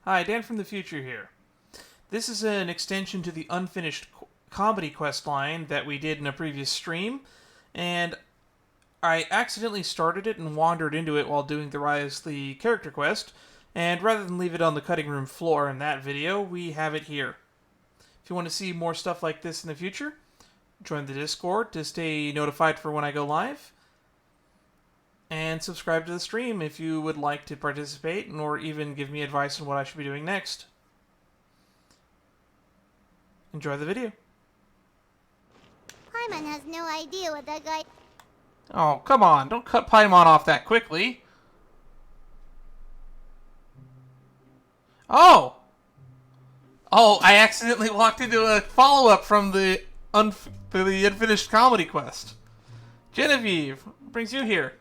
Hi, Dan from the future here. This is an extension to the unfinished comedy quest line that we did in a previous stream, and I accidentally started it and wandered into it while doing the Rise the character quest, and rather than leave it on the cutting room floor in that video, we have it here. If you want to see more stuff like this in the future, join the Discord to stay notified for when I go live, and subscribe to the stream if you would like to participate or even give me advice on what I should be doing next. Enjoy the video. Paimon has no idea what that guy... Oh, come on. Don't cut Paimon off that quickly. Oh! Oh, I accidentally walked into a follow-up from the unfinished comedy quest. Genevieve, what brings you here?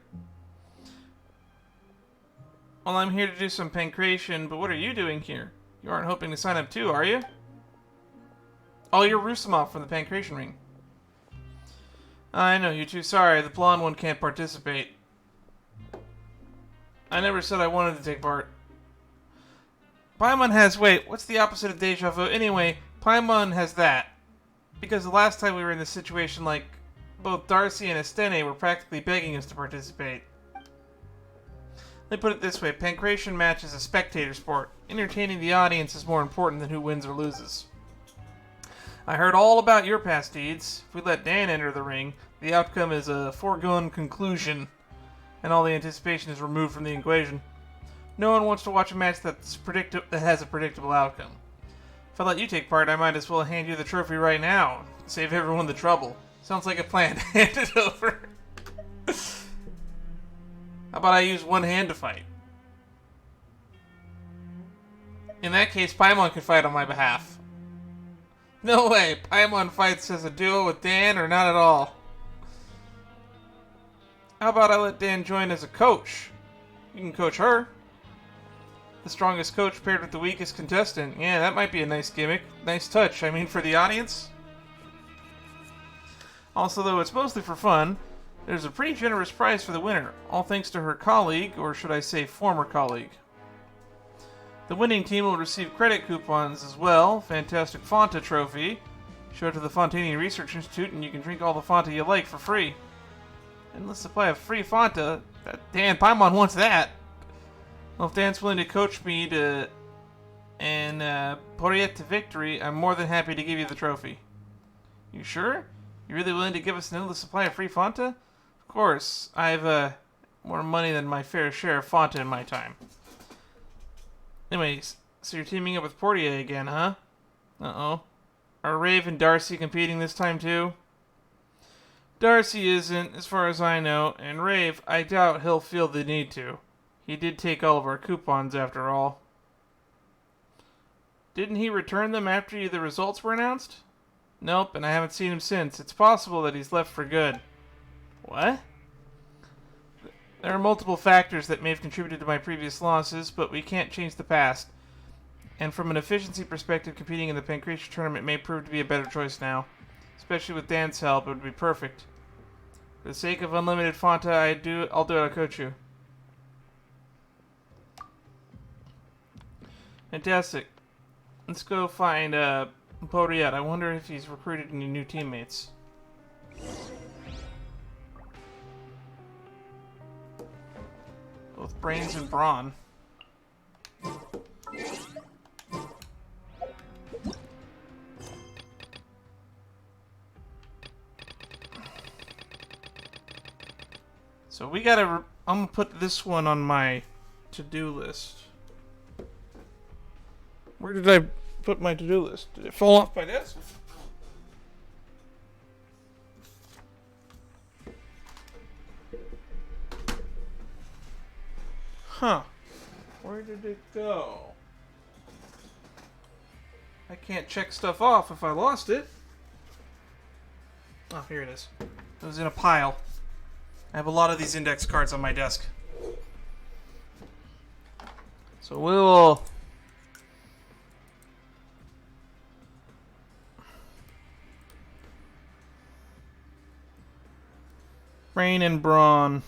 Well, I'm here to do some pancreation, but what are you doing here? You aren't hoping to sign up too, are you? Oh, you're Rusumov from the pancreation ring. I know, you two. Sorry, the blonde one can't participate. I never said I wanted to take part. Paimon has... Wait, what's the opposite of deja vu? Anyway, Paimon has that. Because the last time we were in this situation, like, both Darcy and Estene were practically begging us to participate. Let me put it this way, pancreation match is a spectator sport. Entertaining the audience is more important than who wins or loses. I heard all about your past deeds. If we let Dan enter the ring, the outcome is a foregone conclusion, and all the anticipation is removed from the equation. No one wants to watch a match that has a predictable outcome. If I let you take part, I might as well hand you the trophy right now. Save everyone the trouble. Sounds like a plan. Hand it over. How about I use one hand to fight? In that case, Paimon can fight on my behalf. No way! Paimon fights as a duo with Dan or not at all. How about I let Dan join as a coach? You can coach her. The strongest coach paired with the weakest contestant. Yeah, that might be a nice gimmick. Nice touch, I mean, for the audience. Also, though it's mostly for fun, there's a pretty generous prize for the winner, all thanks to her colleague, or should I say former colleague. The winning team will receive credit coupons as well, fantastic Fanta trophy, show it to the Fontanian Research Institute and you can drink all the Fanta you like for free. Endless supply of free Fanta, Dan Paimon wants that. Well, if Dan's willing to coach me to Poriet to victory, I'm more than happy to give you the trophy. You sure? You really willing to give us an endless supply of free Fanta? Of course, I've more money than my fair share of Fanta in my time. Anyways, so you're teaming up with Portier again, huh? Uh-oh. Are Rave and Darcy competing this time too? Darcy isn't, as far as I know, and Rave, I doubt he'll feel the need to. He did take all of our coupons after all. Didn't he return them after the results were announced? Nope, and I haven't seen him since. It's possible that he's left for good. What? There are multiple factors that may have contributed to my previous losses, but we can't change the past. And from an efficiency perspective, competing in the pancreation tournament may prove to be a better choice now. Especially with Dan's help, it would be perfect. For the sake of unlimited Fanta, I'll do it, I'll coach you. Fantastic. Let's go find Poriet. I wonder if he's recruited any new teammates. Both Brains and Brawn. So we gotta... I'm gonna put this one on my to-do list. Where did I put my to-do list? Did it fall off my desk? Huh. Where did it go? I can't check stuff off if I lost it. Oh, here it is. It was in a pile. I have a lot of these index cards on my desk. So we'll... Rain and Brawn.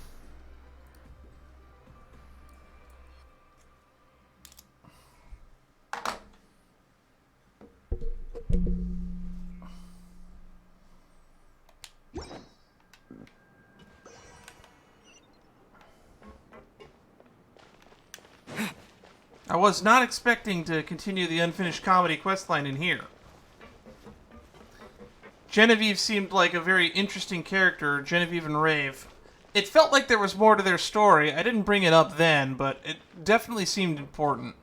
I was not expecting to continue the unfinished comedy questline in here. Genevieve seemed like a very interesting character, Genevieve and Rave. It felt like there was more to their story. I didn't bring it up then, but it definitely seemed important.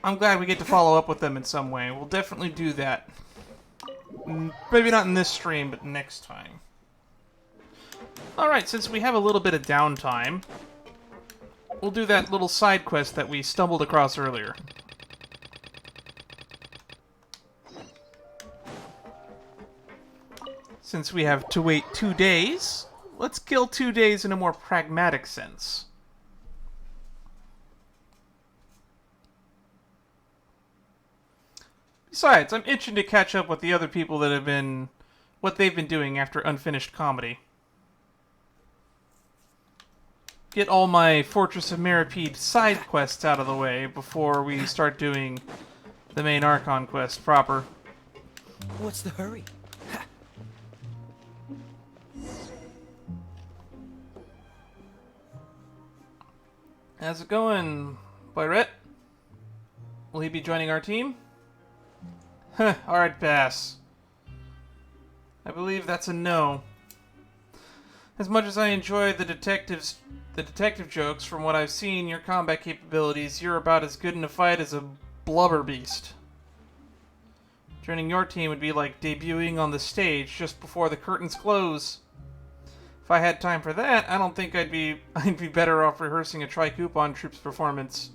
I'm glad we get to follow up with them in some way. We'll definitely do that. Maybe not in this stream, but next time. Alright, since we have a little bit of downtime, we'll do that little side quest that we stumbled across earlier. Since we have to wait 2 days, let's kill 2 days in a more pragmatic sense. Besides, I'm itching to catch up with the other people that have been... what they've been doing after unfinished comedy. Get all my Fortress of Meripede side quests out of the way before we start doing the main Archon quest proper. What's the hurry? How's it going, Boyrette? Will he be joining our team? Huh, alright, pass. I believe that's a no. As much as I enjoy the detective jokes, from what I've seen, your combat capabilities, you're about as good in a fight as a blubber beast. Joining your team would be like debuting on the stage just before the curtains close. If I had time for that, I don't think I'd be better off rehearsing a Tri-Coupon Troops performance.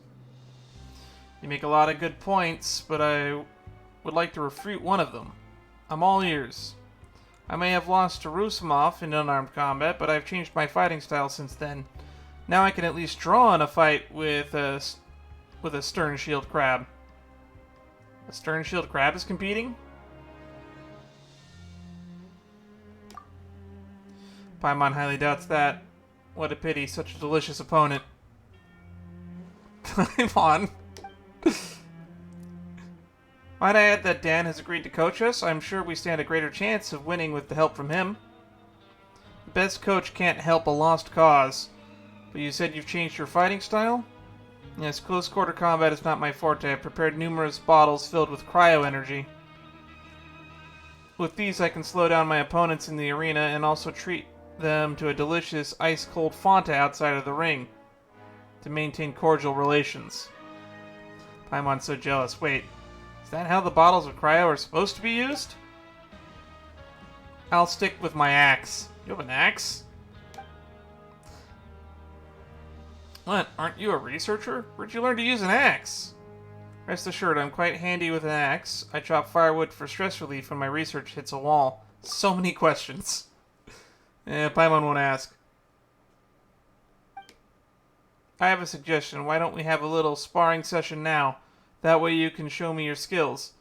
You make a lot of good points, but I would like to refute one of them. I'm all ears. I may have lost to Rusimov in unarmed combat, but I've changed my fighting style since then. Now I can at least draw in a fight with a Stern Shield Crab. A Stern Shield Crab is competing? Paimon highly doubts that. What a pity, such a delicious opponent. Paimon. Might I add that Dan has agreed to coach us? I'm sure we stand a greater chance of winning with the help from him. The best coach can't help a lost cause. But you said you've changed your fighting style? Yes, close quarter combat is not my forte. I've prepared numerous bottles filled with cryo energy. With these I can slow down my opponents in the arena and also treat them to a delicious ice-cold Fanta outside of the ring to maintain cordial relations. Paimon's so jealous. Wait, is that how the bottles of cryo are supposed to be used? I'll stick with my axe. You have an axe? What, aren't you a researcher? Where'd you learn to use an axe? Rest assured, I'm quite handy with an axe. I chop firewood for stress relief when my research hits a wall. So many questions. Paimon won't ask. I have a suggestion. Why don't we have a little sparring session now? That way you can show me your skills.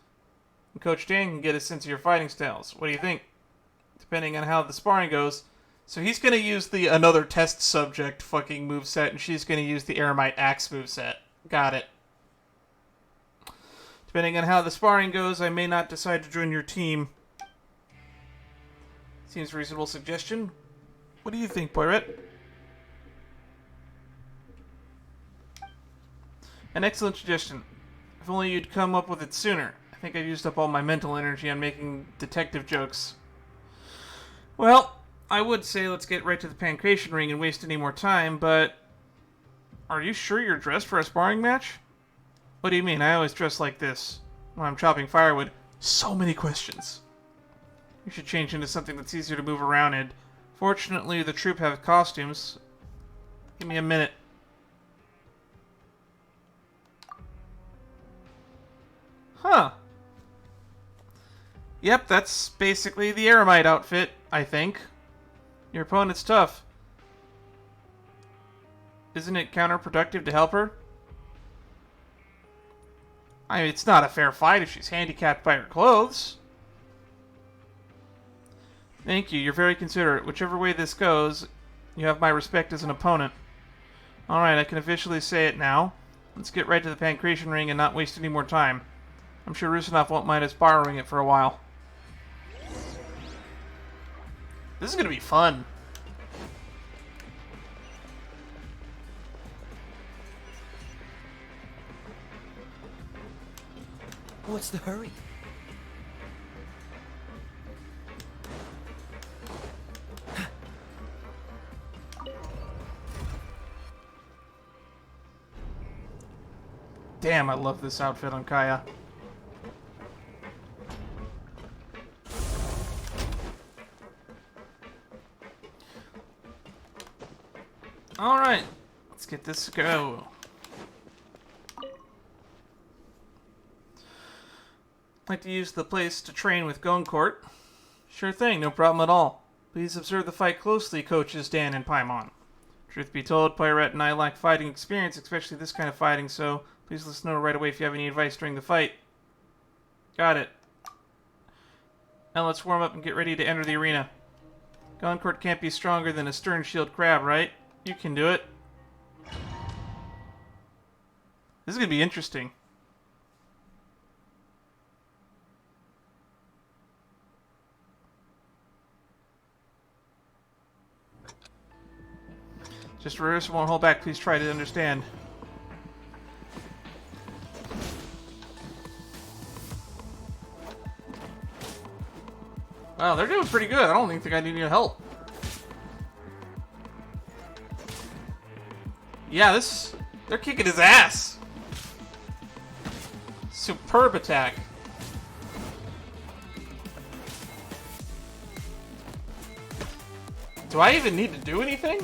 And Coach Dan can get a sense of your fighting styles. What do you think? Depending on how the sparring goes. So he's going to use the another test subject fucking moveset, and she's going to use the Eremite Axe moveset. Got it. Depending on how the sparring goes, I may not decide to join your team. Seems a reasonable suggestion. What do you think, Boyrette? An excellent suggestion. If only you'd come up with it sooner. I think I've used up all my mental energy on making detective jokes. Well, I would say let's get right to the pancreation ring and waste any more time, but... Are you sure you're dressed for a sparring match? What do you mean? I always dress like this when I'm chopping firewood. So many questions. You should change into something that's easier to move around in. Fortunately, the troupe have costumes. Give me a minute. Huh. Yep, that's basically the Eremite outfit, I think. Your opponent's tough. Isn't it counterproductive to help her? I mean, it's not a fair fight if she's handicapped by her clothes. Thank you, you're very considerate. Whichever way this goes, you have my respect as an opponent. Alright, I can officially say it now. Let's get right to the pancreation ring and not waste any more time. I'm sure Rusinov won't mind us borrowing it for a while. This is gonna be fun. What's the hurry? Damn, I love this outfit on Kaya. Alright, let's get this to go. Like to use the place to train with Goncourt? Sure thing, no problem at all. Please observe the fight closely, coaches Dan and Paimon. Truth be told, Pirate and I lack fighting experience, especially this kind of fighting, so please let us know right away if you have any advice during the fight. Got it. Now let's warm up and get ready to enter the arena. Goncourt can't be stronger than a stern shield crab, right? You can do it. This is going to be interesting. Just reverse, won't hold back. Please try to understand. Wow, they're doing pretty good. I don't even think I need any help. Yeah, they're kicking his ass. Superb attack. Do I even need to do anything?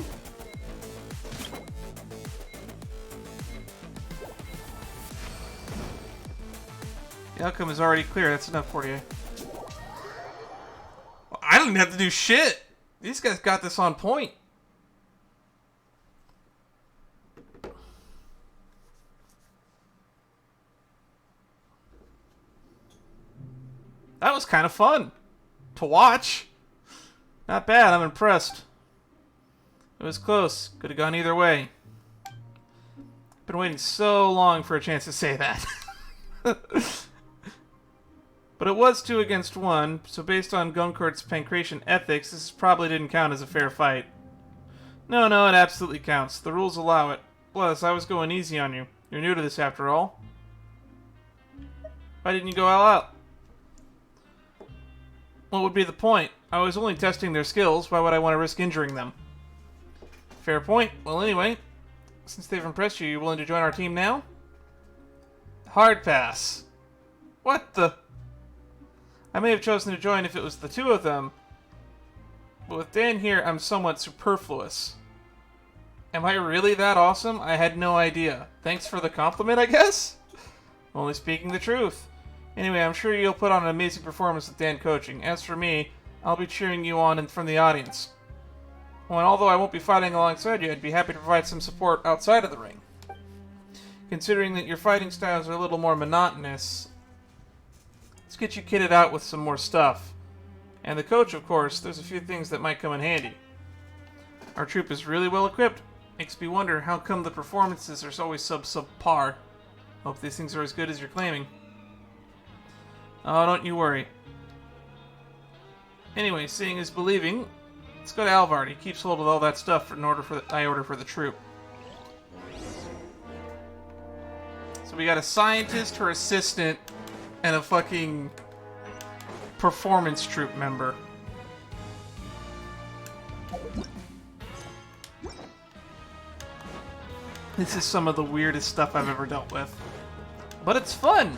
The outcome is already clear. That's enough for you. I don't even have to do shit. These guys got this on point. That was kind of fun to watch. Not bad. I'm impressed. It was close. Could have gone either way. Been waiting so long for a chance to say that. But it was 2 against 1, so based on Goncourt's Pancration ethics, this probably didn't count as a fair fight. No, it absolutely counts. The rules allow it. Plus, I was going easy on you. You're new to this after all. Why didn't you go all out? What would be the point? I was only testing their skills. Why would I want to risk injuring them? Fair point. Well, anyway, since they've impressed you, you willing to join our team now? Hard pass. What the... I may have chosen to join if it was the 2 of them, but with Dan here, I'm somewhat superfluous. Am I really that awesome? I had no idea. Thanks for the compliment, I guess? Only speaking the truth. Anyway, I'm sure you'll put on an amazing performance with Dan coaching. As for me, I'll be cheering you on from the audience. Well, and although I won't be fighting alongside you, I'd be happy to provide some support outside of the ring. Considering that your fighting styles are a little more monotonous, let's get you kitted out with some more stuff. And the coach, of course, there's a few things that might come in handy. Our troupe is really well equipped. Makes me wonder how come the performances are always subpar. Hope these things are as good as you're claiming. Oh, don't you worry. Anyway, seeing is believing. Let's go to Alvard. He keeps hold of all that stuff in order for I order for the troupe. So we got a scientist, her assistant, and a fucking performance troupe member. This is some of the weirdest stuff I've ever dealt with. But it's fun!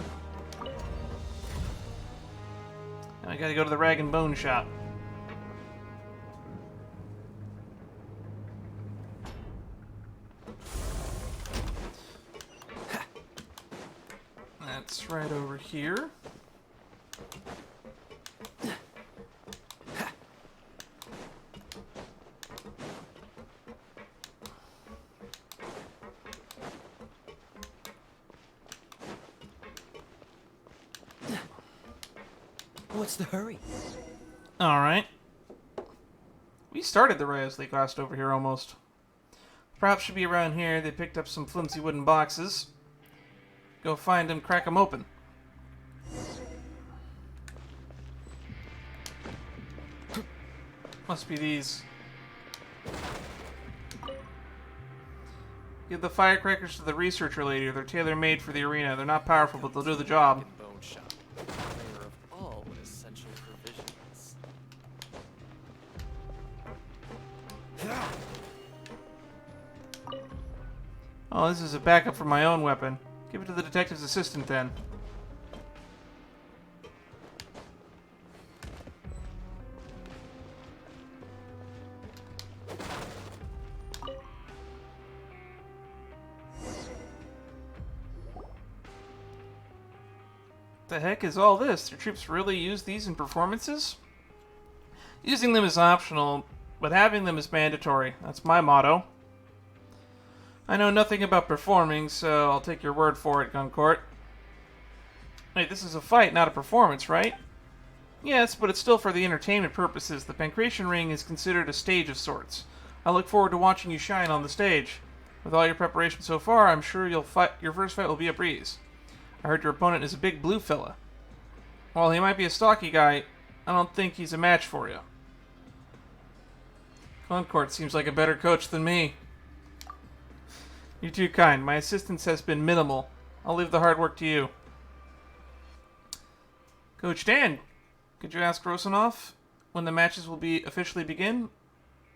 Now I gotta go to the Rag and Bone shop. That's right over here. What's the hurry? Alright. We started the Riosley quest over here almost. Props should be around here. They picked up some flimsy wooden boxes. Go find them, crack them open. Must be these. Give the firecrackers to the researcher lady. They're tailor-made for the arena. They're not powerful, but they'll do the job. shop. Purveyor of all essential provisions. Oh, this is a backup for my own weapon. Give it to the detective's assistant then. The heck is all this? Do troops really use these in performances? Using them is optional, but having them is mandatory. That's my motto. I know nothing about performing, so I'll take your word for it, Guncourt. Wait, this is a fight, not a performance, right? Yes, but it's still for the entertainment purposes. The Pancration Ring is considered a stage of sorts. I look forward to watching you shine on the stage. With all your preparation so far, I'm sure your first fight will be a breeze. I heard your opponent is a big blue fella. While he might be a stocky guy, I don't think he's a match for you. Guncourt seems like a better coach than me. You're too kind. My assistance has been minimal. I'll leave the hard work to you. Coach Dan, could you ask Rosanov when the matches will be officially begin?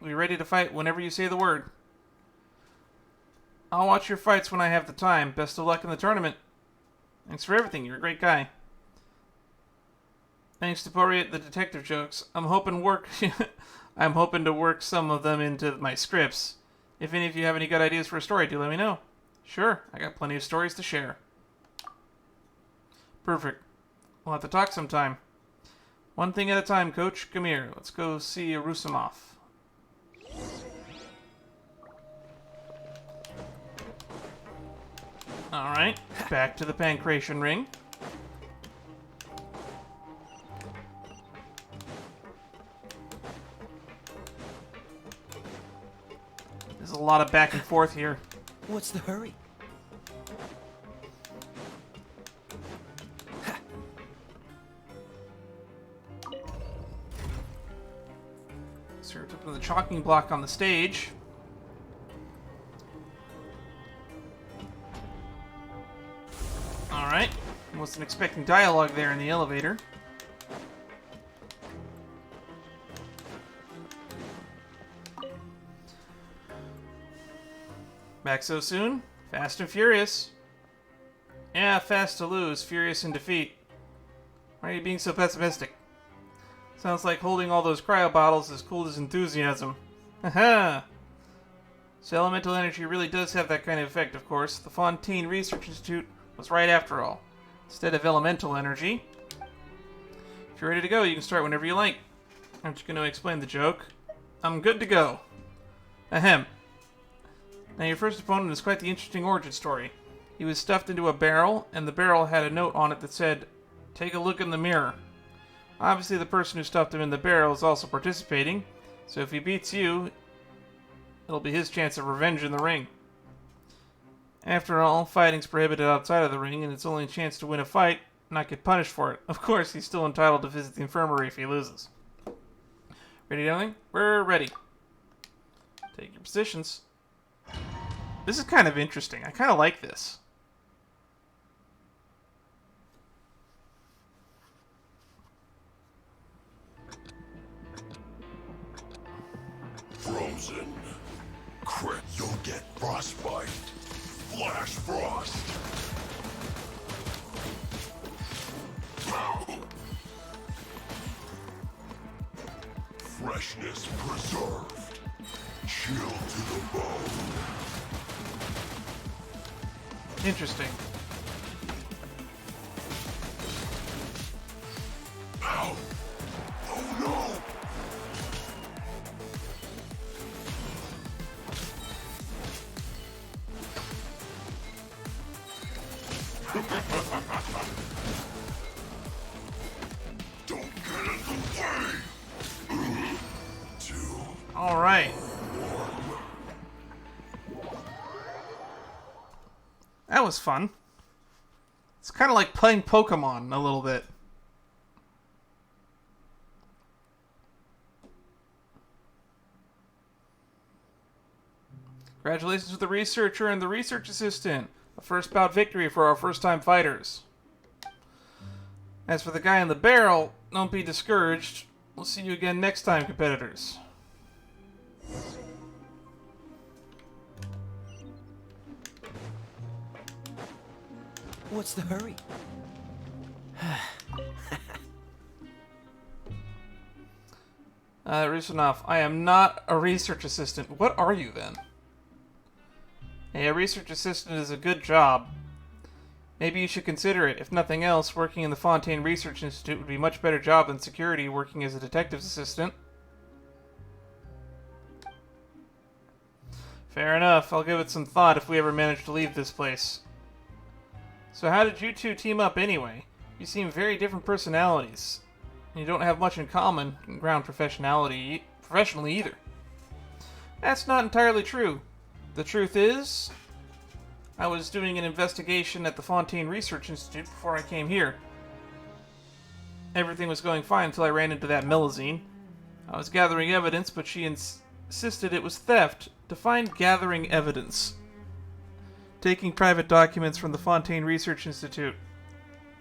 We'll be ready to fight whenever you say the word. I'll watch your fights when I have the time. Best of luck in the tournament. Thanks for everything. You're a great guy. Thanks to Poirier the detective jokes. I'm hoping to work some of them into my scripts. If any of you have any good ideas for a story, do let me know. Sure, I got plenty of stories to share. Perfect. We'll have to talk sometime. One thing at a time, Coach. Come here. Let's go see Rusamov. Alright, back to the Pancration Ring. There's a lot of back and forth here. What's the hurry? So we're taking the chalking block on the stage. Alright. Wasn't expecting dialogue there in the elevator. Back so soon? Fast and furious. Yeah, fast to lose, furious in defeat. Why are you being so pessimistic? Sounds like holding all those cryo bottles is cooled as enthusiasm. Haha! So elemental energy really does have that kind of effect, of course. The Fontaine Research Institute was right after all. Instead of elemental energy. If you're ready to go, you can start whenever you like. Aren't you going to explain the joke? I'm good to go. Ahem. Now your first opponent is quite the interesting origin story. He was stuffed into a barrel, and the barrel had a note on it that said, "Take a look in the mirror." Obviously the person who stuffed him in the barrel is also participating, so if he beats you, it'll be his chance of revenge in the ring. After all, fighting's prohibited outside of the ring, and it's only a chance to win a fight, not get punished for it. Of course, he's still entitled to visit the infirmary if he loses. Ready, darling? We're ready. Take your positions. This is kind of interesting. I kind of like this. Frozen. Crit, you'll get frostbite. Flash frost. Freshness preserved. Chill to the bone. Interesting. Ow! Oh no! Don't get in the way! 2. Alright. That was fun. It's kind of like playing Pokemon a little bit. Congratulations to the researcher and the research assistant. A first bout victory for our first-time fighters. As for the guy in the barrel, don't be discouraged. We'll see you again next time, competitors. What's the hurry? Rusinov, I am not a research assistant. What are you then? Hey, a research assistant is a good job. Maybe you should consider it. If nothing else, working in the Fontaine Research Institute would be a much better job than security working as a detective's assistant. Fair enough. I'll give it some thought if we ever manage to leave this place. So how did you two team up anyway? You seem very different personalities. And you don't have much in common in ground professionally either. That's not entirely true. The truth is, I was doing an investigation at the Fontaine Research Institute before I came here. Everything was going fine until I ran into that Melusine. I was gathering evidence, but she insisted it was theft. Define gathering evidence. Taking private documents from the Fontaine Research Institute,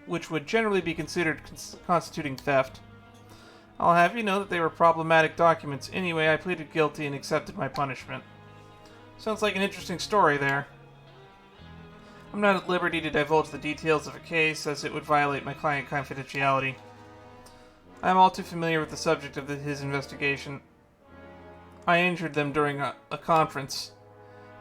which would generally be considered constituting theft. I'll have you know that they were problematic documents. Anyway, I pleaded guilty and accepted my punishment. Sounds like an interesting story there. I'm not at liberty to divulge the details of a case, as it would violate my client confidentiality. I am all too familiar with the subject of his investigation. I injured them during a conference.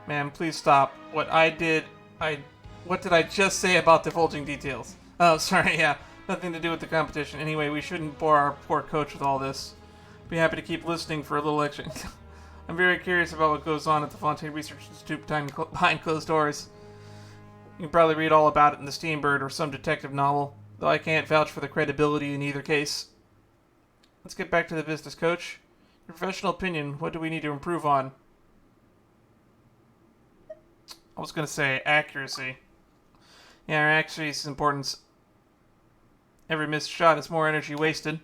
Ma'am, please stop. What did I just say about divulging details? Oh, sorry, yeah. Nothing to do with the competition. Anyway, we shouldn't bore our poor coach with all this. Be happy to keep listening for a little extra. I'm very curious about what goes on at the Fontaine Research Institute behind closed doors. You can probably read all about it in the Steambird or some detective novel, though I can't vouch for the credibility in either case. Let's get back to the business, Coach. Your professional opinion, what do we need to improve on? I was going to say accuracy. Yeah, our accuracy is important. Every missed shot is more energy wasted.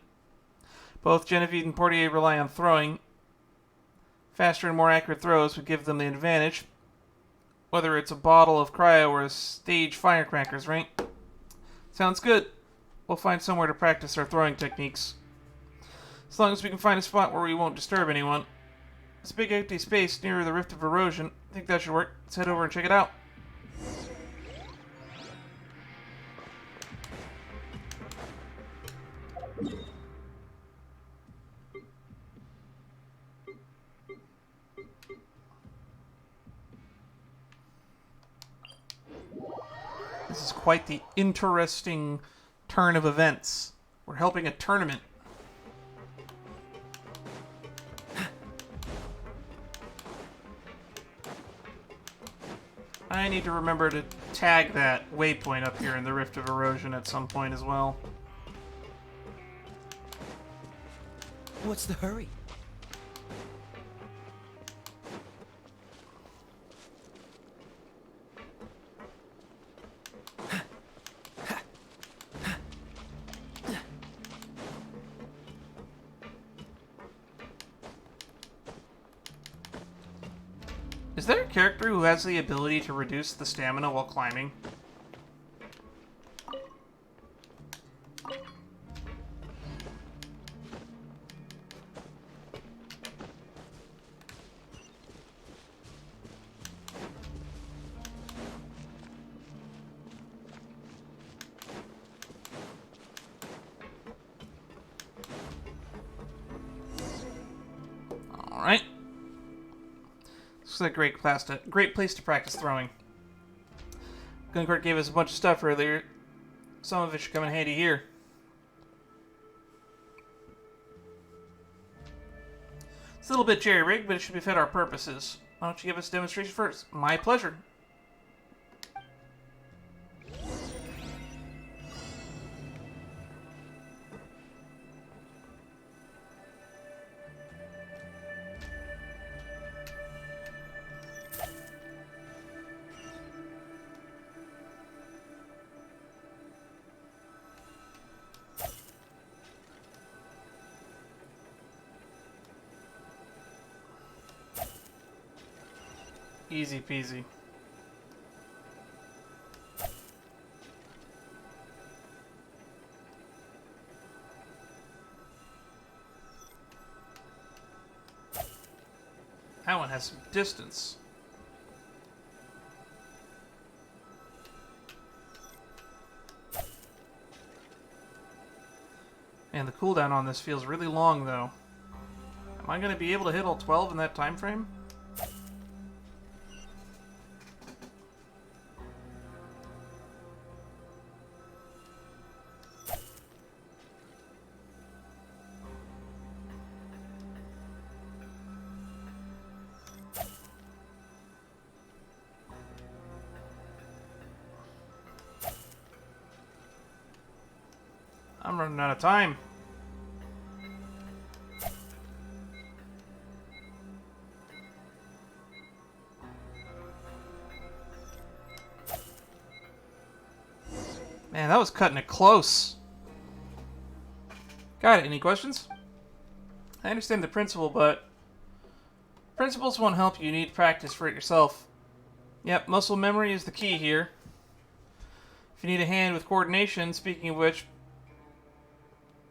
Both Genevieve and Portier rely on throwing. Faster and more accurate throws would give them the advantage. Whether it's a bottle of cryo or a stage firecrackers, right? Sounds good. We'll find somewhere to practice our throwing techniques. As long as we can find a spot where we won't disturb anyone. It's a big empty space near the Rift of Erosion. I think that should work. Let's head over and check it out. This is quite the interesting turn of events. We're helping a tournament. I need to remember to tag that waypoint up here in the Rift of Erosion at some point as well. What's the hurry? Is there a character who has the ability to reduce the stamina while climbing? Alright. This is a great place to practice throwing. Guncourt gave us a bunch of stuff earlier. Some of it should come in handy here. It's a little bit jerry-rigged, but it should fit our purposes. Why don't you give us a demonstration first? My pleasure. Easy peasy. That one has some distance. And the cooldown on this feels really long, though. Am I going to be able to hit all 12 in that time frame? I'm running out of time. Man, that was cutting it close. Got it. Any questions? I understand the principle, but principles won't help you. You need practice for it yourself. Yep, muscle memory is the key here. If you need a hand with coordination, speaking of which,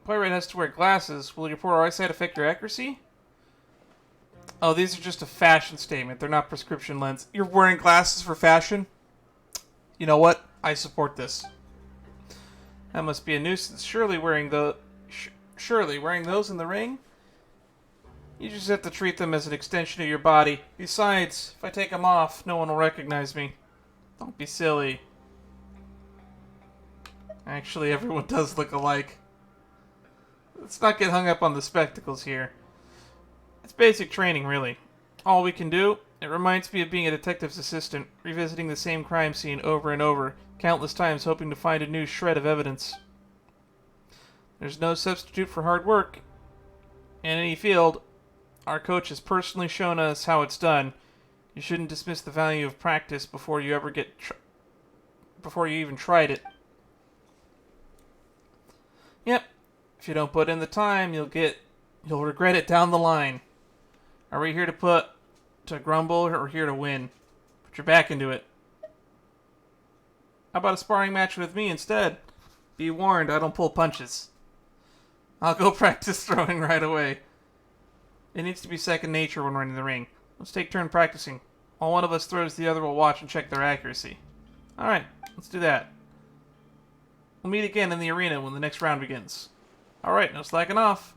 Playwright has to wear glasses. Will your poor eyesight affect your accuracy? Oh, these are just a fashion statement. They're not prescription lens. You're wearing glasses for fashion? You know what? I support this. That must be a nuisance. Surely wearing those in the ring? You just have to treat them as an extension of your body. Besides, if I take them off, no one will recognize me. Don't be silly. Actually, everyone does look alike. Let's not get hung up on the spectacles here. It's basic training, really. All we can do, it reminds me of being a detective's assistant, revisiting the same crime scene over and over, countless times hoping to find a new shred of evidence. There's no substitute for hard work. In any field, our coach has personally shown us how it's done. You shouldn't dismiss the value of practice before you ever before you even tried it. Yep. If you don't put in the time, you'll regret it down the line. Are we here to grumble or here to win? Put your back into it. How about a sparring match with me instead? Be warned, I don't pull punches. I'll go practice throwing right away. It needs to be second nature when we're in the ring. Let's take turn practicing. While one of us throws, the other will watch and check their accuracy. Alright, let's do that. We'll meet again in the arena when the next round begins. Alright, no slacking off.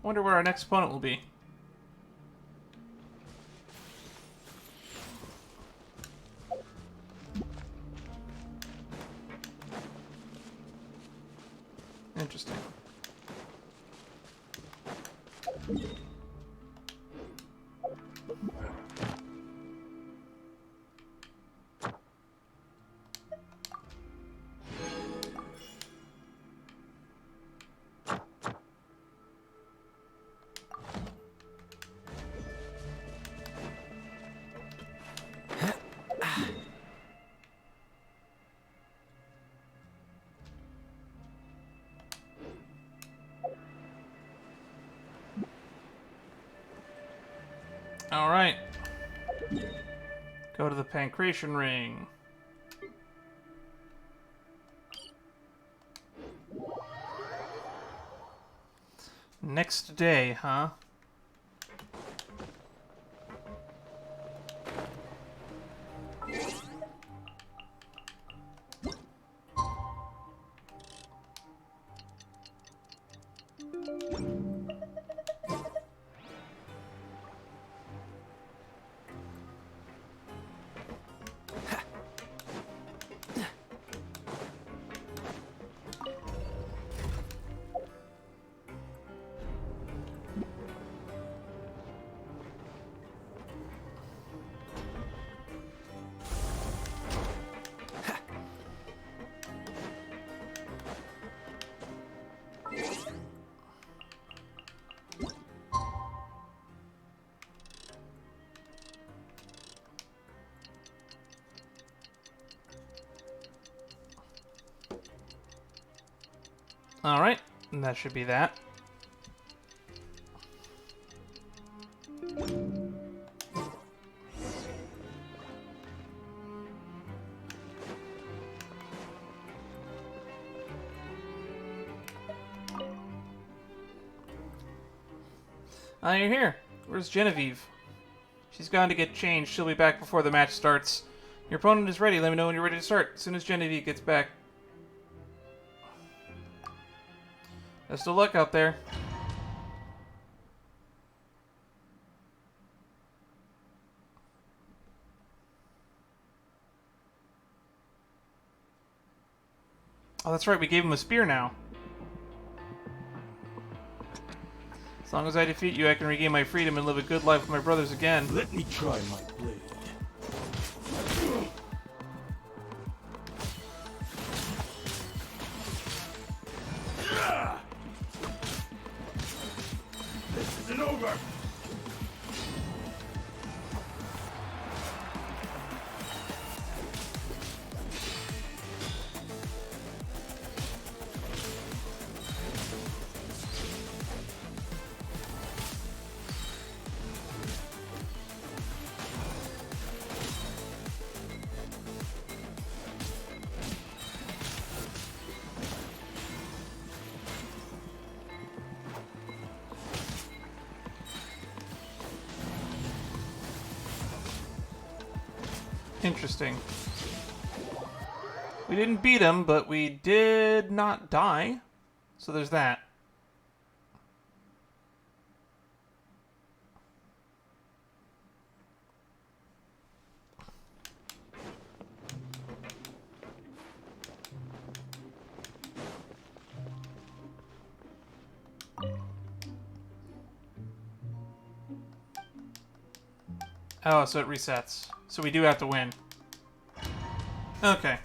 Wonder where our next opponent will be. Interesting. Alright. Go to the Pancration Ring. Next day, huh? Alright, and that should be that. Ah, you're here. Where's Genevieve? She's gone to get changed. She'll be back before the match starts. Your opponent is ready. Let me know when you're ready to start. As soon as Genevieve gets back. Best of luck out there. Oh, that's right. We gave him a spear now. As long as I defeat you, I can regain my freedom and live a good life with my brothers again. Let me try my blade. This isn't over. Interesting. We didn't beat him, but we did not die. So there's that. Oh, so it resets. So we do have to win. Okay.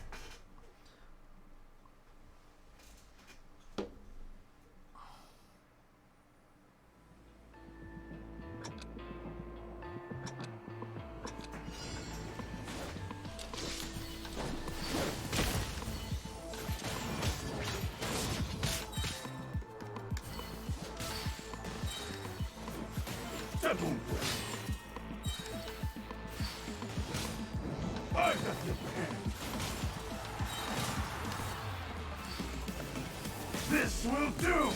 This will do!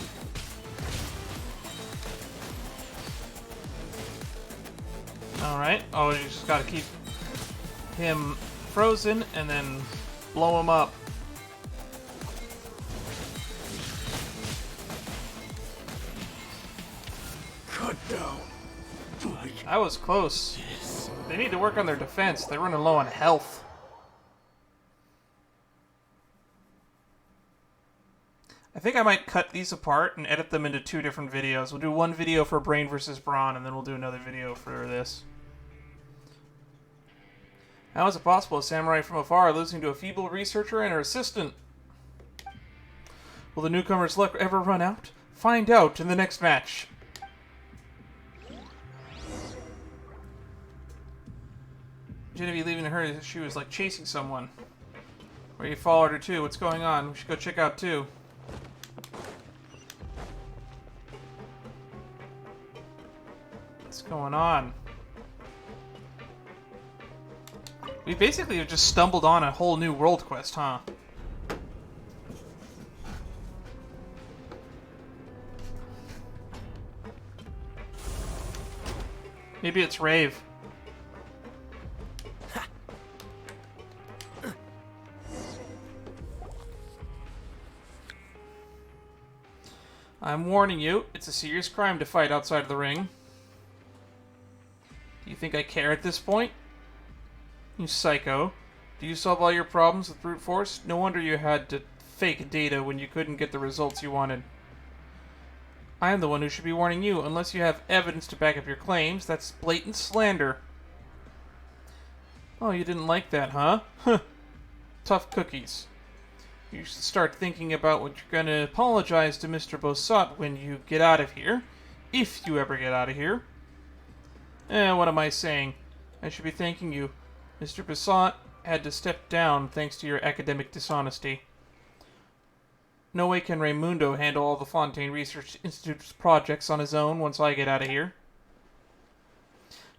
Alright. Oh, you just gotta keep him frozen and then blow him up. Cut down. I was close. They need to work on their defense. They're running low on health. I think I might cut these apart and edit them into 2 different videos. We'll do one video for Brain versus Brawn, and then we'll do another video for this. How is it possible a samurai from afar losing to a feeble researcher and her assistant? Will the newcomer's luck ever run out? Find out in the next match. Genevieve leaving her, she was like chasing someone. Or you followed her too. What's going on? We should go check out too. What's going on? We basically have just stumbled on a whole new world quest, huh? Maybe it's Rave. I'm warning you, it's a serious crime to fight outside of the ring. Do you think I care at this point? You psycho. Do you solve all your problems with brute force? No wonder you had to fake data when you couldn't get the results you wanted. I am the one who should be warning you. Unless you have evidence to back up your claims, that's blatant slander. Oh, you didn't like that, huh? Huh. Tough cookies. You should start thinking about what you're going to apologize to Mr. Bossat when you get out of here. If you ever get out of here. What am I saying? I should be thanking you. Mr. Bossat had to step down thanks to your academic dishonesty. No way can Raimundo handle all the Fontaine Research Institute's projects on his own once I get out of here.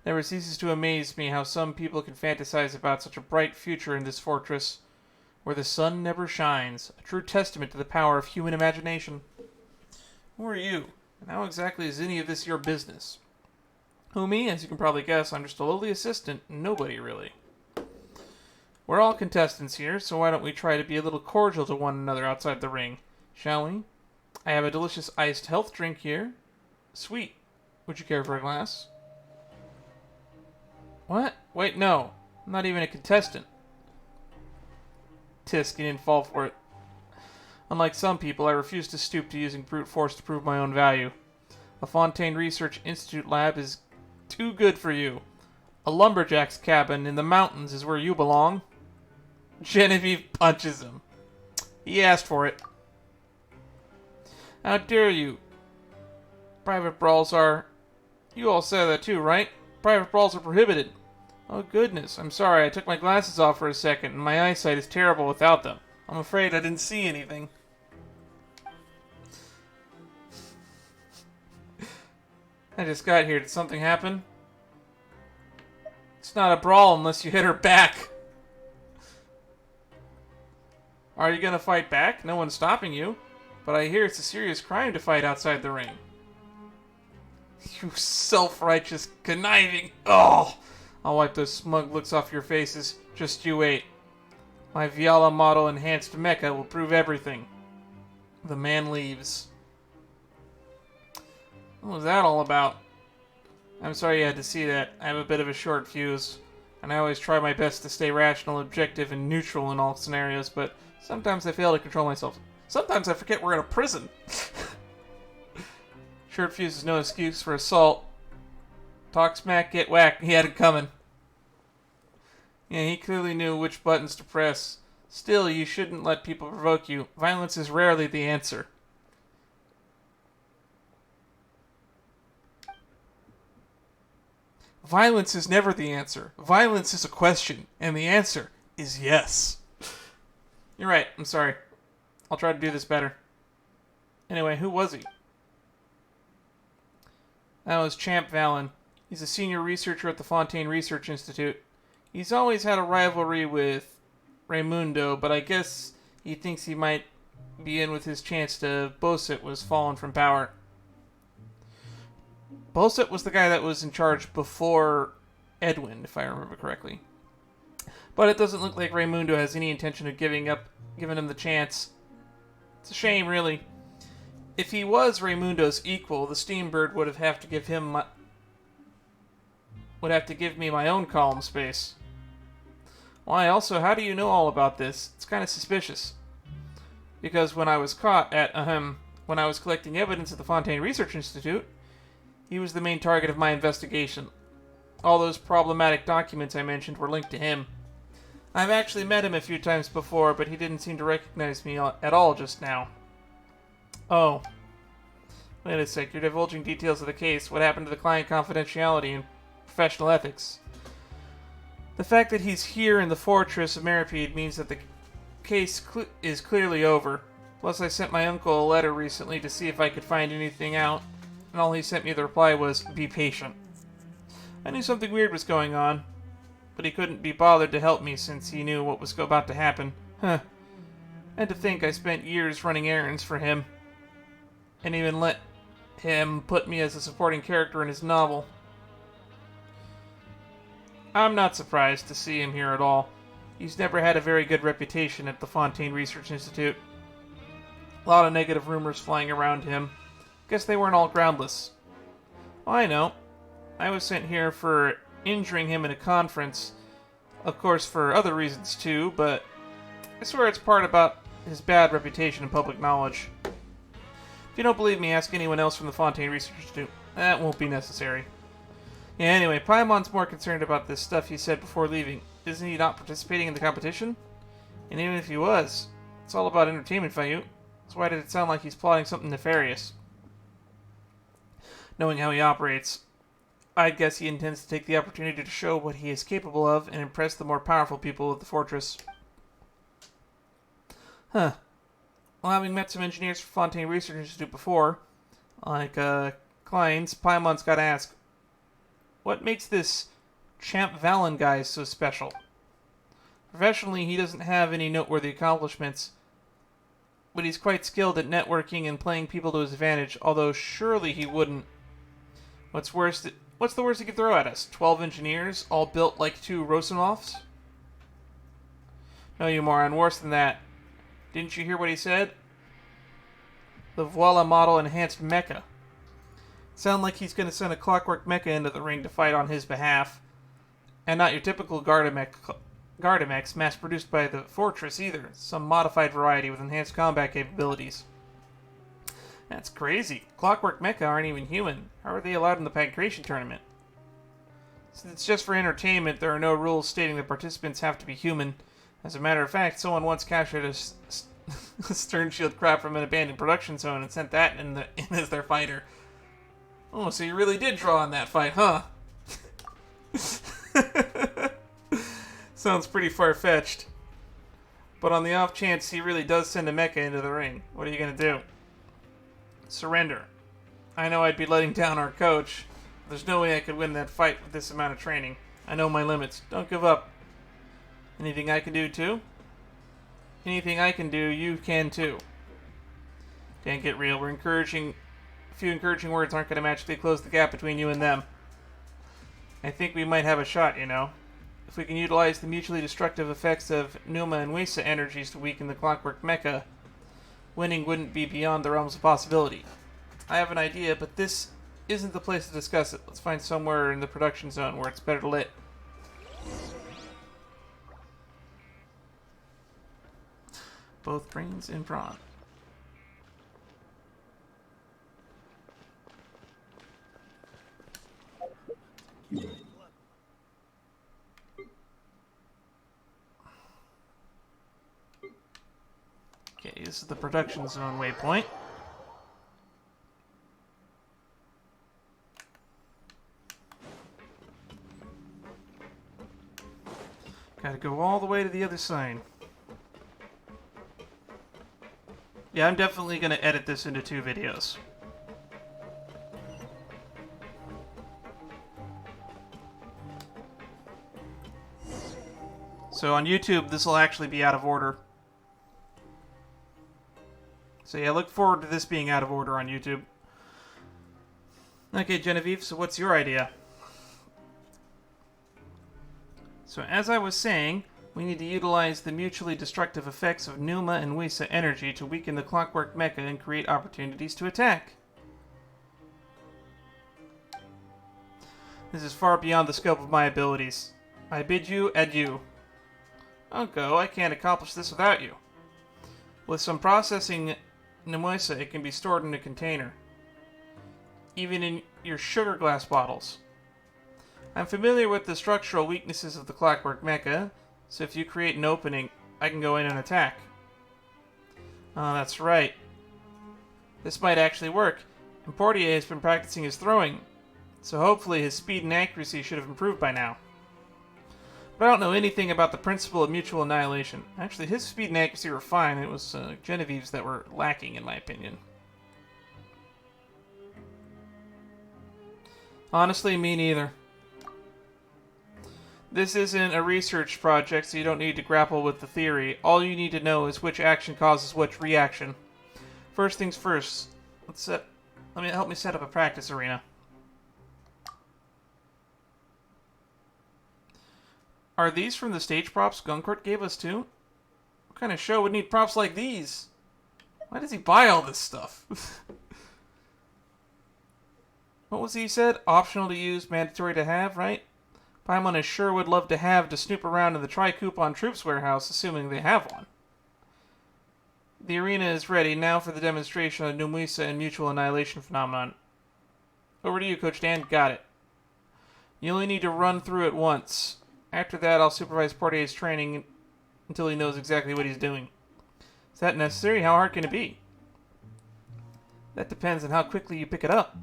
Never ceases to amaze me how some people can fantasize about such a bright future in this fortress, where the sun never shines. A true testament to the power of human imagination. Who are you? And how exactly is any of this your business? Who, me? As you can probably guess, I'm just a lowly assistant. Nobody, really. We're all contestants here, so why don't we try to be a little cordial to one another outside the ring, shall we? I have a delicious iced health drink here. Sweet. Would you care for a glass? What? Wait, no. I'm not even a contestant. Tisk, you didn't fall for it. Unlike some people, I refuse to stoop to using brute force to prove my own value. A Fontaine Research Institute lab is too good for you. A lumberjack's cabin in the mountains is where you belong. Genevieve punches him. He asked for it. How dare you? Private brawls are... You all said that too, right? Private brawls are prohibited. Oh goodness, I'm sorry, I took my glasses off for a second and my eyesight is terrible without them. I'm afraid I didn't see anything. I just got here. Did something happen? It's not a brawl unless you hit her back. Are you gonna fight back? No one's stopping you. But I hear it's a serious crime to fight outside the ring. You self-righteous, conniving... Oh! I'll wipe those smug looks off your faces. Just you wait. My Viala model enhanced mecha will prove everything. The man leaves. What was that all about? I'm sorry you had to see that. I have a bit of a short fuse, and I always try my best to stay rational, objective, and neutral in all scenarios, but sometimes I fail to control myself. Sometimes I forget we're in a prison. Short fuse is no excuse for assault. Talk smack, get whacked. He had it coming. Yeah, he clearly knew which buttons to press. Still, you shouldn't let people provoke you. Violence is rarely the answer. Violence is never the answer. Violence is a question, and the answer is yes. You're right, I'm sorry. I'll try to do this better. Anyway, who was he? That was Champ Valen. He's a senior researcher at the Fontaine Research Institute. He's always had a rivalry with Raimundo, but I guess he thinks he might be in with his chance to... Boset was fallen from power. Boset was the guy that was in charge before Edwin, if I remember correctly. But it doesn't look like Raimundo has any intention of giving him the chance. It's a shame, really. If he was Raimundo's equal, the Steambird would have to give him me my own column space. Why, also, how do you know all about this? It's kind of suspicious. Because when I was caught at, when I was collecting evidence at the Fontaine Research Institute, he was the main target of my investigation. All those problematic documents I mentioned were linked to him. I've actually met him a few times before, but he didn't seem to recognize me at all just now. Oh. Wait a sec, you're divulging details of the case. What happened to the client confidentiality and professional ethics? The fact that he's here in the fortress of Meripede means that the case is clearly over. Plus, I sent my uncle a letter recently to see if I could find anything out, and all he sent me the reply was, be patient. I knew something weird was going on, but he couldn't be bothered to help me since he knew what was about to happen. Huh. And to think I spent years running errands for him, and even let him put me as a supporting character in his novel. I'm not surprised to see him here at all. He's never had a very good reputation at the Fontaine Research Institute. A lot of negative rumors flying around him. Guess they weren't all groundless. Well, I know. I was sent here for injuring him in a conference. Of course, for other reasons too, but I swear it's part about his bad reputation and public knowledge. If you don't believe me, ask anyone else from the Fontaine Research Institute. That won't be necessary. Yeah, anyway, Paimon's more concerned about this stuff he said before leaving. Isn't he not participating in the competition? And even if he was, it's all about entertainment value. So why did it sound like he's plotting something nefarious? Knowing how he operates, I guess he intends to take the opportunity to show what he is capable of and impress the more powerful people of the fortress. Huh. Well, having met some engineers from Fontaine Research Institute before, like, Klein's, Paimon's got to ask, what makes this Champ Valen guy so special? Professionally, he doesn't have any noteworthy accomplishments, but he's quite skilled at networking and playing people to his advantage, although surely he wouldn't. What's the worst he could throw at us? 12 engineers, all built like 2 Rosanovs? No, you moron, worse than that. Didn't you hear what he said? The Voila model enhanced mecha. Sound like he's going to send a clockwork mecha into the ring to fight on his behalf. And not your typical Gardamex mass-produced by the Fortress either. Some modified variety with enhanced combat capabilities. That's crazy. Clockwork mecha aren't even human. How are they allowed in the Pancration tournament? Since it's just for entertainment, there are no rules stating that participants have to be human. As a matter of fact, someone once captured a stern shield crab from an abandoned production zone and sent that in as their fighter. Oh, so you really did draw on that fight, huh? Sounds pretty far-fetched. But on the off chance he really does send a mecha into the ring, what are you going to do? Surrender. I know I'd be letting down our coach. There's no way I could win that fight with this amount of training. I know my limits. Don't give up. Anything I can do too? Anything I can do, you can too. Can't get real. A few encouraging words aren't going to magically close the gap between you and them. I think we might have a shot, you know. If we can utilize the mutually destructive effects of Numa and Wisa energies to weaken the Clockwork Mecha, winning wouldn't be beyond the realms of possibility. I have an idea, but this isn't the place to discuss it. Let's find somewhere in the production zone where it's better lit. Both brains and brawn. Okay, this is the production zone waypoint. Gotta go all the way to the other side. Yeah, I'm definitely gonna edit this into 2 videos. So on YouTube, this will actually be out of order. So yeah, look forward to this being out of order on YouTube. Okay, Genevieve, so what's your idea? So as I was saying, we need to utilize the mutually destructive effects of Numa and Wisa energy to weaken the Clockwork Mecha and create opportunities to attack. This is far beyond the scope of my abilities. I bid you adieu. I'll go, I can't accomplish this without you. With some processing Nemuisa, it can be stored in a container. Even in your sugar glass bottles. I'm familiar with the structural weaknesses of the Clockwork Mecha, so if you create an opening, I can go in and attack. Oh, that's right. This might actually work. And Portier has been practicing his throwing, so hopefully his speed and accuracy should have improved by now. But I don't know anything about the principle of mutual annihilation. Actually, his speed and accuracy were fine. It was Genevieve's that were lacking, in my opinion. Honestly, me neither. This isn't a research project, so you don't need to grapple with the theory. All you need to know is which action causes which reaction. First things first, help me set up a practice arena. Are these from the stage props Guncourt gave us too? What kind of show would need props like these? Why does he buy all this stuff? What was he said? Optional to use, mandatory to have, right? Paimon is sure would love to have to snoop around in the Tri-Coupon Troops warehouse, assuming they have one. The arena is ready now for the demonstration of Numuisa and Mutual Annihilation phenomenon. Over to you, Coach Dan. Got it. You only need to run through it once. After that, I'll supervise Portier's training until he knows exactly what he's doing. Is that necessary? How hard can it be? That depends on how quickly you pick it up.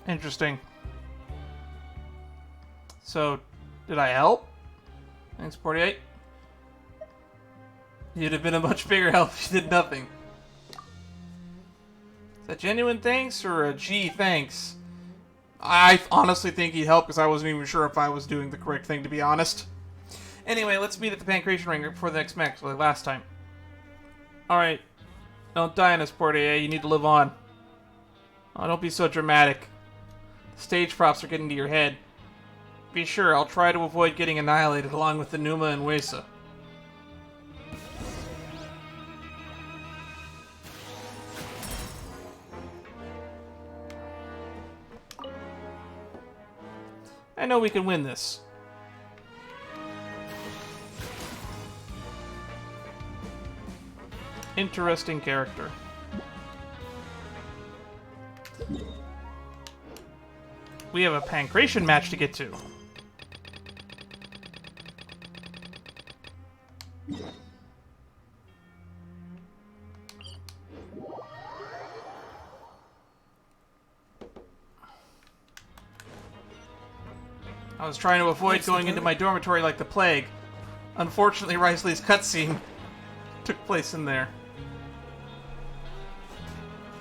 Interesting. So, did I help? Thanks, 48. You'd have been a much bigger help if you did nothing. Is that genuine thanks or a G thanks? I honestly think he'd help because I wasn't even sure if I was doing the correct thing, to be honest. Anyway, let's meet at the Pancration Ring before the next match, like last time. Alright. Don't die in this party, eh? You need to live on. Oh, don't be so dramatic. The stage props are getting to your head. Be sure, I'll try to avoid getting annihilated along with the Numa and Wesa. I know we can win this. Interesting character. We have a Pancration match to get to. I was trying to avoid going into my dormitory like the plague. Unfortunately, Risley's cutscene took place in there.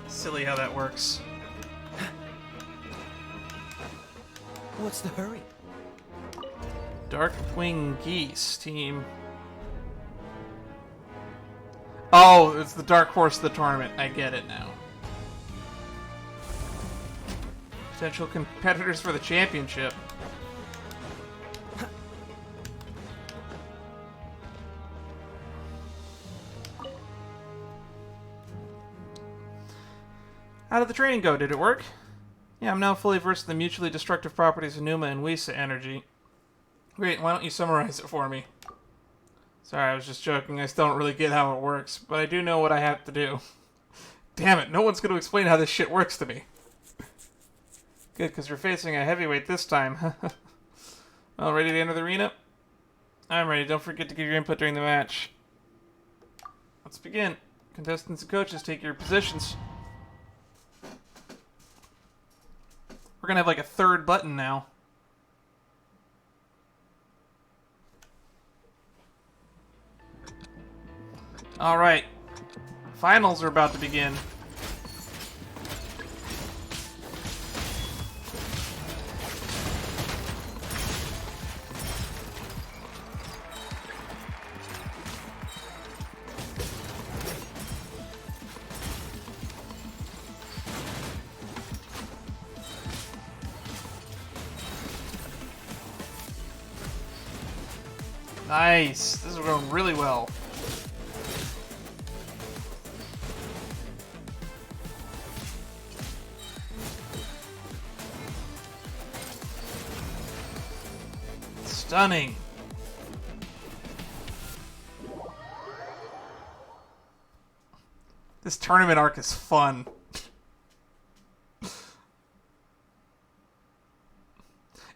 Silly how that works. What's the hurry? Darkwing Geese team. Oh, it's the dark horse of the tournament. I get it now. Potential competitors for the championship. How did the training go? Did it work? Yeah, I'm now fully versed in the mutually destructive properties of Numa and Wesa energy. Great, why don't you summarize it for me? Sorry, I was just joking. I still don't really get how it works, but I do know what I have to do. Damn it, no one's going to explain how this shit works to me. Good, because you're facing a heavyweight this time. Well, ready to enter the arena? I'm ready. Don't forget to give your input during the match. Let's begin. Contestants and coaches, take your positions. We're gonna have like a third button now. Alright. Finals are about to begin. Nice. This is going really well. Stunning. This tournament arc is fun.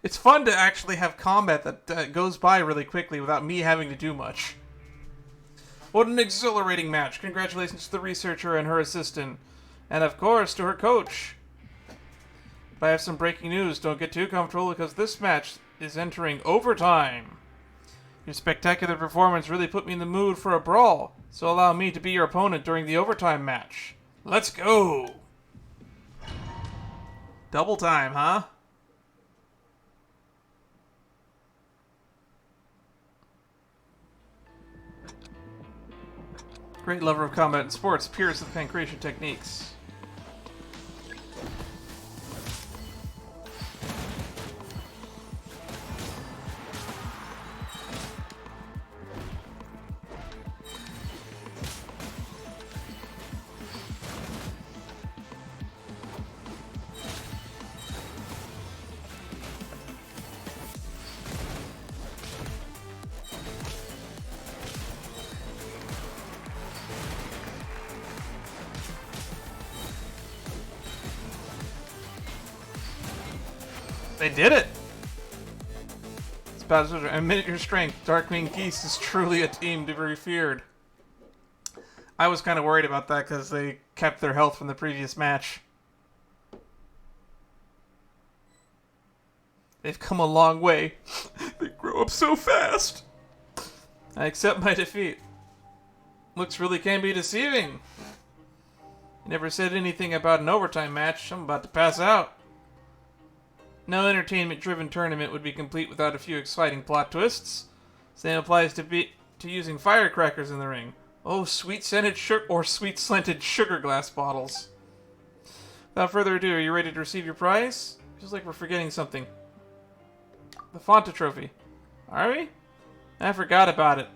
It's fun to actually have combat that goes by really quickly without me having to do much. What an exhilarating match. Congratulations to the researcher and her assistant. And of course, to her coach. But I have some breaking news. Don't get too comfortable because this match is entering overtime. Your spectacular performance really put me in the mood for a brawl. So allow me to be your opponent during the overtime match. Let's go! Double time, huh? Great lover of combat and sports, purist of pancration techniques. They did it! It's about to admit your strength. Darkwing Geese is truly a team to be feared. I was kind of worried about that because they kept their health from the previous match. They've come a long way. They grow up so fast. I accept my defeat. Looks really can be deceiving. You never said anything about an overtime match. I'm about to pass out. No entertainment-driven tournament would be complete without a few exciting plot twists. Same applies to using firecrackers in the ring. Oh, sweet-scented sweet-scented sugar glass bottles. Without further ado, are you ready to receive your prize? Feels like we're forgetting something. The Fonta Trophy. Are we? I forgot about it.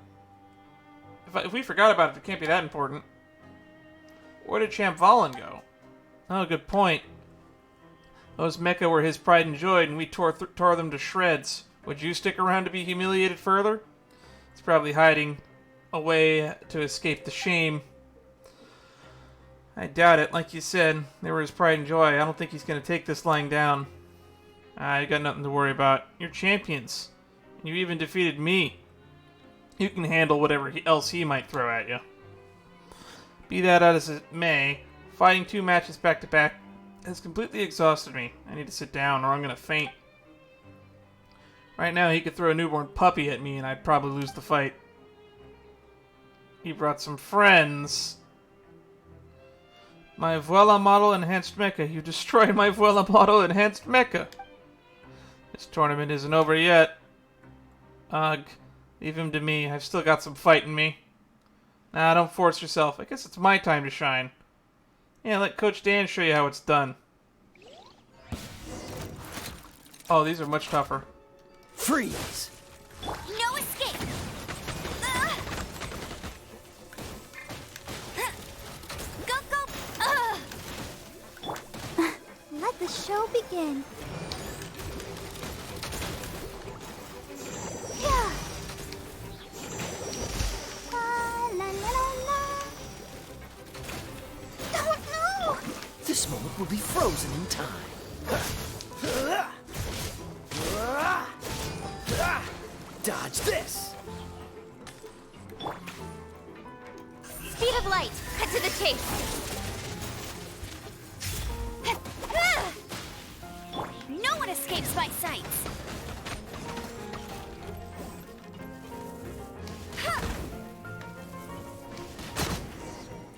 If we forgot about it, it can't be that important. Where did Champ Valen go? Oh, good point. Those Meka were his pride and joy, and we tore them to shreds. Would you stick around to be humiliated further? He's probably hiding away to escape the shame. I doubt it. Like you said, they were his pride and joy. I don't think he's going to take this lying down. You got nothing to worry about. You're champions. You even defeated me. You can handle whatever else he might throw at you. Be that as it may, fighting 2 matches back-to-back has completely exhausted me. I need to sit down or I'm going to faint. Right now he could throw a newborn puppy at me and I'd probably lose the fight. He brought some friends. My Vuela model enhanced mecha. You destroyed my Vuela model enhanced mecha. This tournament isn't over yet. Ugh. Leave him to me. I've still got some fight in me. Nah, don't force yourself. I guess it's my time to shine. Yeah, let Coach Dan show you how it's done. Oh, these are much tougher. Freeze! No escape! Go, go! Let the show begin. Yeah. La, la, la, la. Oh, no! This moment will be frozen in time. Dodge this! Speed of light. Cut to the chase. No one escapes my sights.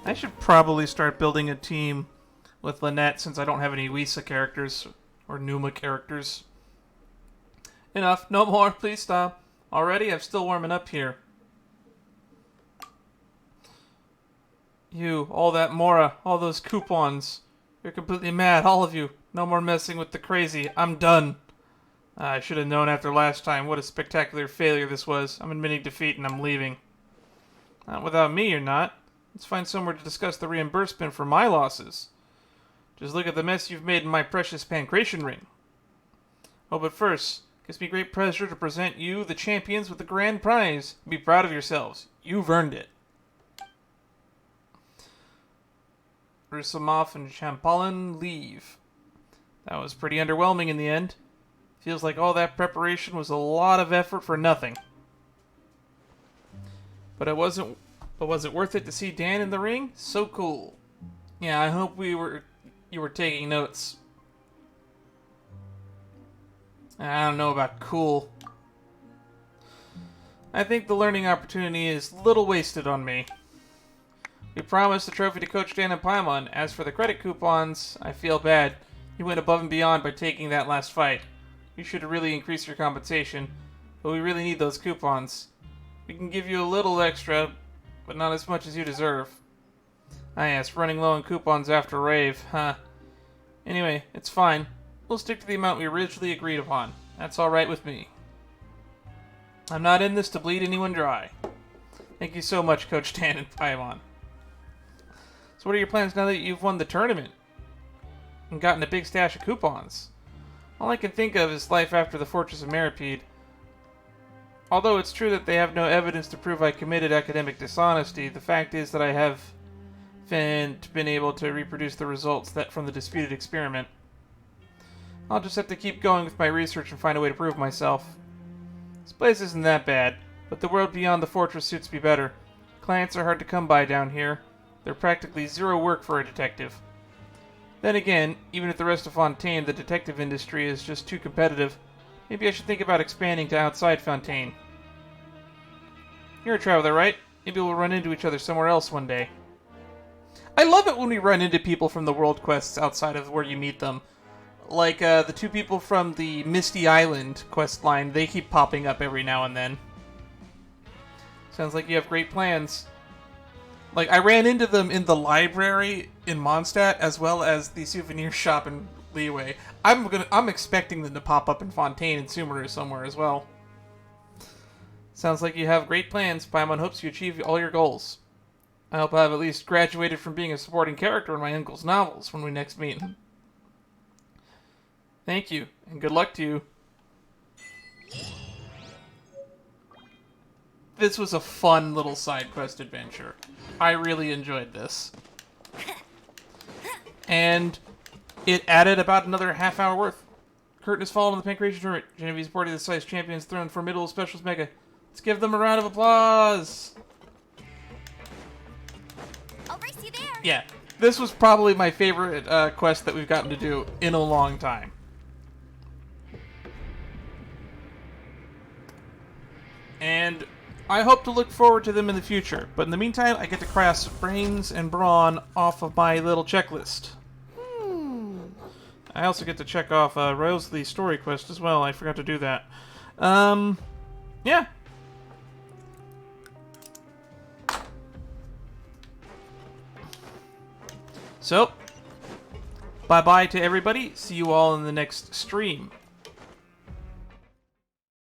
I should probably start building a team with Lynette since I don't have any Wisa characters or Numa characters. Enough. No more. Please stop. Already? I'm still warming up here. You, all that Mora, all those coupons. You're completely mad, all of you. No more messing with the crazy. I'm done. I should have known after last time what a spectacular failure this was. I'm admitting defeat and I'm leaving. Not without me, you're not. Let's find somewhere to discuss the reimbursement for my losses. Just look at the mess you've made in my precious pancration ring. Oh, but first, it gives me great pleasure to present you, the champions, with the grand prize. Be proud of yourselves. You've earned it. Ursamov and Champollion leave. That was pretty underwhelming in the end. Feels like all that preparation was a lot of effort for nothing. But was it worth it to see Dan in the ring? So cool. Yeah, I hope you were taking notes. I don't know about cool. I think the learning opportunity is little wasted on me. We promised the trophy to Coach Dan and Paimon. As for the credit coupons, I feel bad. You went above and beyond by taking that last fight. You should really increase your compensation, but we really need those coupons. We can give you a little extra, but not as much as you deserve. Ah yes, running low on coupons after Rave, huh. Anyway, it's fine. We'll stick to the amount we originally agreed upon. That's alright with me. I'm not in this to bleed anyone dry. Thank you so much, Coach Dan and Paimon. So what are your plans now that you've won the tournament? And gotten a big stash of coupons? All I can think of is life after the Fortress of Meripede. Although it's true that they have no evidence to prove I committed academic dishonesty, the fact is that I have been able to reproduce the results from the disputed experiment. I'll just have to keep going with my research and find a way to prove myself. This place isn't that bad, but the world beyond the fortress suits me better. Clients are hard to come by down here. They're practically zero work for a detective. Then again, even at the rest of Fontaine, the detective industry is just too competitive. Maybe I should think about expanding to outside Fontaine. You're a traveler, right? Maybe we'll run into each other somewhere else one day. I love it when we run into people from the world quests outside of where you meet them. Like, the two people from the Misty Island quest line, they keep popping up every now and then. Sounds like you have great plans. Like, I ran into them in the library in Mondstadt, as well as the souvenir shop in Liyue. I'm expecting them to pop up in Fontaine and Sumeru somewhere as well. Sounds like you have great plans. Paimon hopes you achieve all your goals. I hope I have at least graduated from being a supporting character in my uncle's novels when we next meet. Thank you, and good luck to you. This was a fun little side quest adventure. I really enjoyed this. And it added about another half-hour worth. Curtain has fallen on the Pancration tournament. Genevieve's boarding the size champion's throne for middle specials Mega. Let's give them a round of applause. I'll race you there. Yeah, this was probably my favorite quest that we've gotten to do in a long time. And I hope to look forward to them in the future. But in the meantime, I get to cross Brains and Brawn off of my little checklist. I also get to check off Rosalie's story quest as well. I forgot to do that. Yeah. So, bye-bye to everybody. See you all in the next stream.